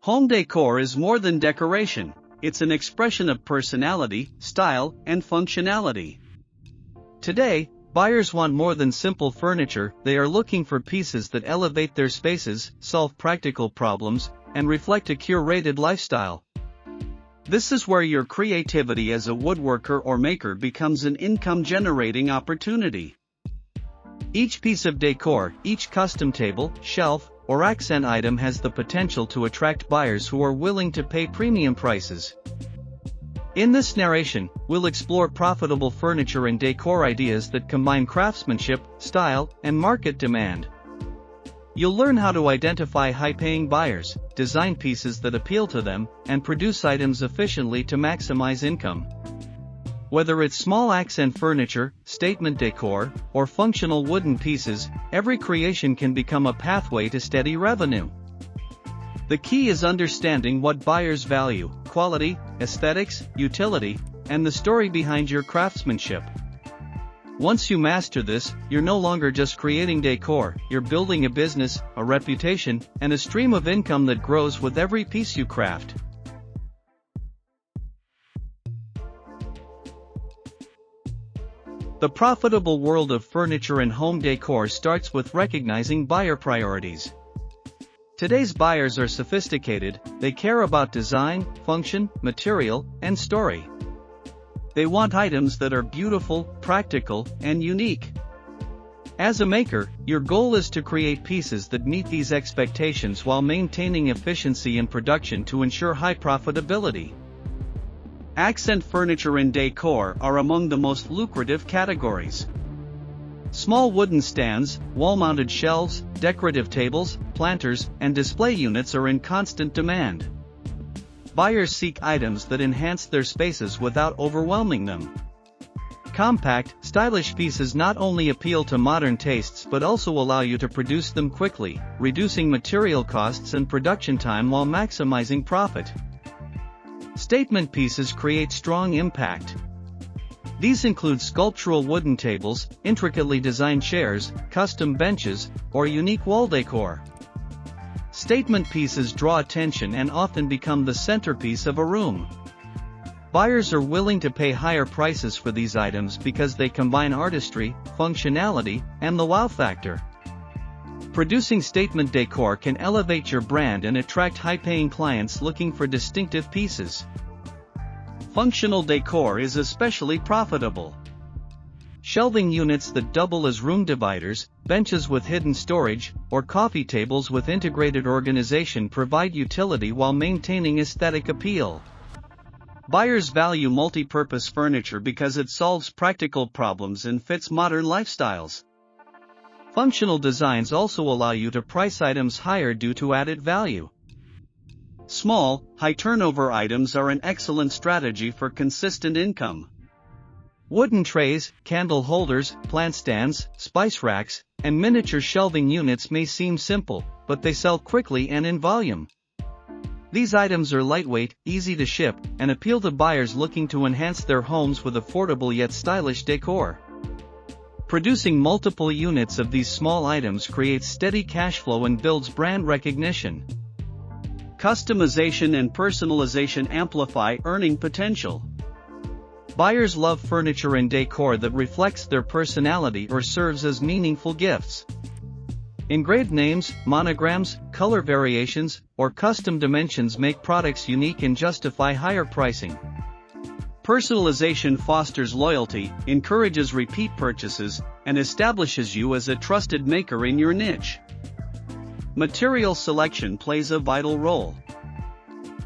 Home decor is more than decoration, it's an expression of personality, style, and functionality. Today, buyers want more than simple furniture, they are looking for pieces that elevate their spaces, solve practical problems, and reflect a curated lifestyle. This is where your creativity as a woodworker or maker becomes an income-generating opportunity. Each piece of decor, each custom table, shelf, or accent item has the potential to attract buyers who are willing to pay premium prices. In this narration, we'll explore profitable furniture and decor ideas that combine craftsmanship, style, and market demand. You'll learn how to identify high-paying buyers, design pieces that appeal to them, and produce items efficiently to maximize income. Whether it's small accent furniture, statement decor, or functional wooden pieces, every creation can become a pathway to steady revenue. The key is understanding what buyers value: quality, aesthetics, utility, and the story behind your craftsmanship. Once you master this, you're no longer just creating decor, you're building a business, a reputation, and a stream of income that grows with every piece you craft. The profitable world of furniture and home decor starts with recognizing buyer priorities. Today's buyers are sophisticated, they care about design, function, material, and story. They want items that are beautiful, practical, and unique. As a maker, your goal is to create pieces that meet these expectations while maintaining efficiency in production to ensure high profitability. Accent furniture and decor are among the most lucrative categories. Small wooden stands, wall-mounted shelves, decorative tables, planters, and display units are in constant demand. Buyers seek items that enhance their spaces without overwhelming them. Compact, stylish pieces not only appeal to modern tastes but also allow you to produce them quickly, reducing material costs and production time while maximizing profit. Statement pieces create strong impact. These include sculptural wooden tables, intricately designed chairs, custom benches, or unique wall decor. Statement pieces draw attention and often become the centerpiece of a room. Buyers are willing to pay higher prices for these items because they combine artistry, functionality, and the wow factor. Producing statement decor can elevate your brand and attract high-paying clients looking for distinctive pieces. Functional decor is especially profitable. Shelving units that double as room dividers, benches with hidden storage, or coffee tables with integrated organization provide utility while maintaining aesthetic appeal. Buyers value multi-purpose furniture because it solves practical problems and fits modern lifestyles. Functional designs also allow you to price items higher due to added value. Small, high-turnover items are an excellent strategy for consistent income. Wooden trays, candle holders, plant stands, spice racks, and miniature shelving units may seem simple, but they sell quickly and in volume. These items are lightweight, easy to ship, and appeal to buyers looking to enhance their homes with affordable yet stylish decor. Producing multiple units of these small items creates steady cash flow and builds brand recognition. Customization and personalization amplify earning potential. Buyers love furniture and decor that reflects their personality or serves as meaningful gifts. Engraved names, monograms, color variations, or custom dimensions make products unique and justify higher pricing. Personalization fosters loyalty, encourages repeat purchases, and establishes you as a trusted maker in your niche. Material selection plays a vital role.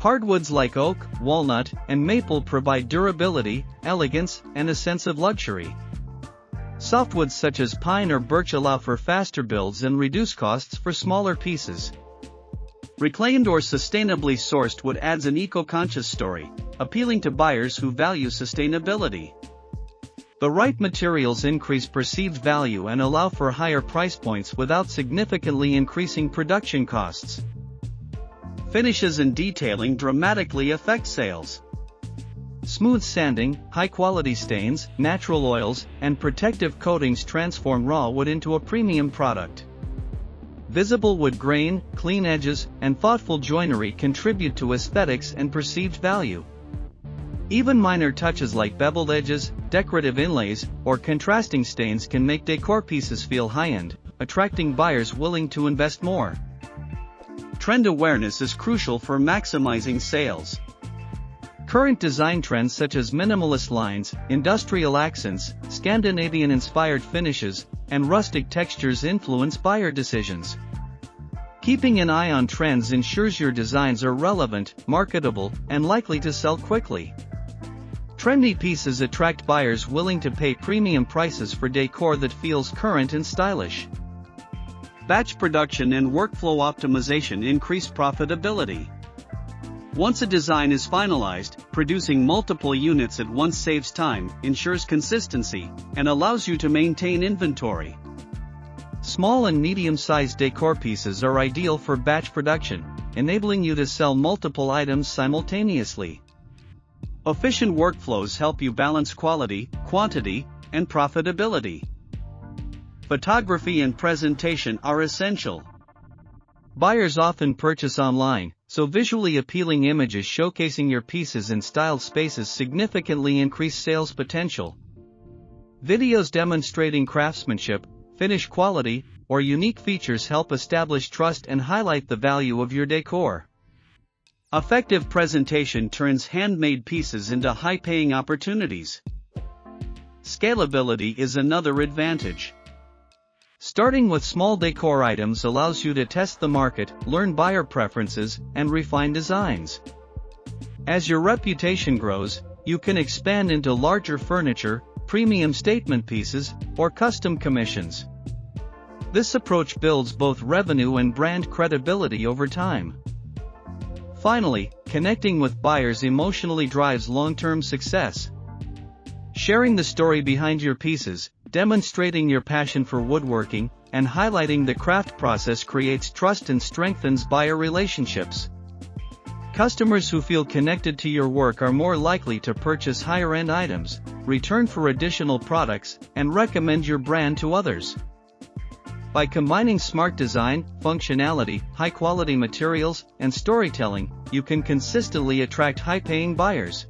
Hardwoods like oak, walnut, and maple provide durability, elegance, and a sense of luxury. Softwoods such as pine or birch allow for faster builds and reduce costs for smaller pieces. Reclaimed or sustainably sourced wood adds an eco-conscious story, appealing to buyers who value sustainability. The right materials increase perceived value and allow for higher price points without significantly increasing production costs. Finishes and detailing dramatically affect sales. Smooth sanding, high-quality stains, natural oils, and protective coatings transform raw wood into a premium product. Visible wood grain, clean edges, and thoughtful joinery contribute to aesthetics and perceived value. Even minor touches like beveled edges, decorative inlays, or contrasting stains can make decor pieces feel high-end, attracting buyers willing to invest more. Trend awareness is crucial for maximizing sales. Current design trends such as minimalist lines, industrial accents, Scandinavian-inspired finishes, and rustic textures influence buyer decisions. Keeping an eye on trends ensures your designs are relevant, marketable, and likely to sell quickly. Trendy pieces attract buyers willing to pay premium prices for decor that feels current and stylish. Batch production and workflow optimization increase profitability. Once a design is finalized, producing multiple units at once saves time, ensures consistency, and allows you to maintain inventory. Small and medium-sized decor pieces are ideal for batch production, enabling you to sell multiple items simultaneously. Efficient workflows help you balance quality, quantity, and profitability. Photography and presentation are essential. Buyers often purchase online, so visually appealing images showcasing your pieces in styled spaces significantly increase sales potential. Videos demonstrating craftsmanship, finish quality, or unique features help establish trust and highlight the value of your decor. Effective presentation turns handmade pieces into high-paying opportunities. Scalability is another advantage. Starting with small decor items allows you to test the market, learn buyer preferences, and refine designs. As your reputation grows, you can expand into larger furniture, premium statement pieces, or custom commissions. This approach builds both revenue and brand credibility over time. Finally, connecting with buyers emotionally drives long-term success. Sharing the story behind your pieces, demonstrating your passion for woodworking, and highlighting the craft process creates trust and strengthens buyer relationships. Customers who feel connected to your work are more likely to purchase higher-end items, return for additional products, and recommend your brand to others. By combining smart design, functionality, high-quality materials, and storytelling, you can consistently attract high-paying buyers.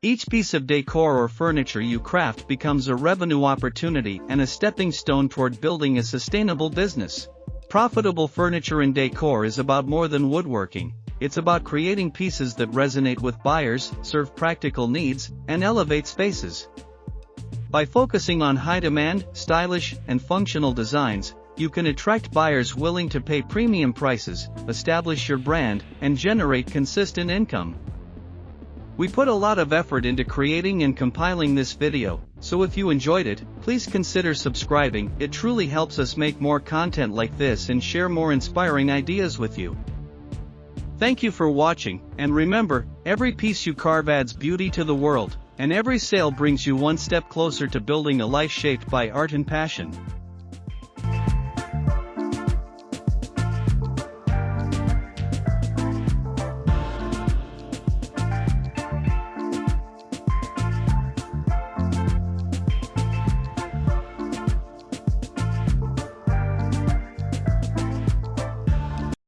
Each piece of decor or furniture you craft becomes a revenue opportunity and a stepping stone toward building a sustainable business. Profitable furniture and decor is about more than woodworking. It's about creating pieces that resonate with buyers, serve practical needs, and elevate spaces. By focusing on high-demand, stylish, and functional designs, you can attract buyers willing to pay premium prices, establish your brand, and generate consistent income. We put a lot of effort into creating and compiling this video, so if you enjoyed it, please consider subscribing. It truly helps us make more content like this and share more inspiring ideas with you. Thank you for watching, and remember, every piece you carve adds beauty to the world, and every sale brings you one step closer to building a life shaped by art and passion.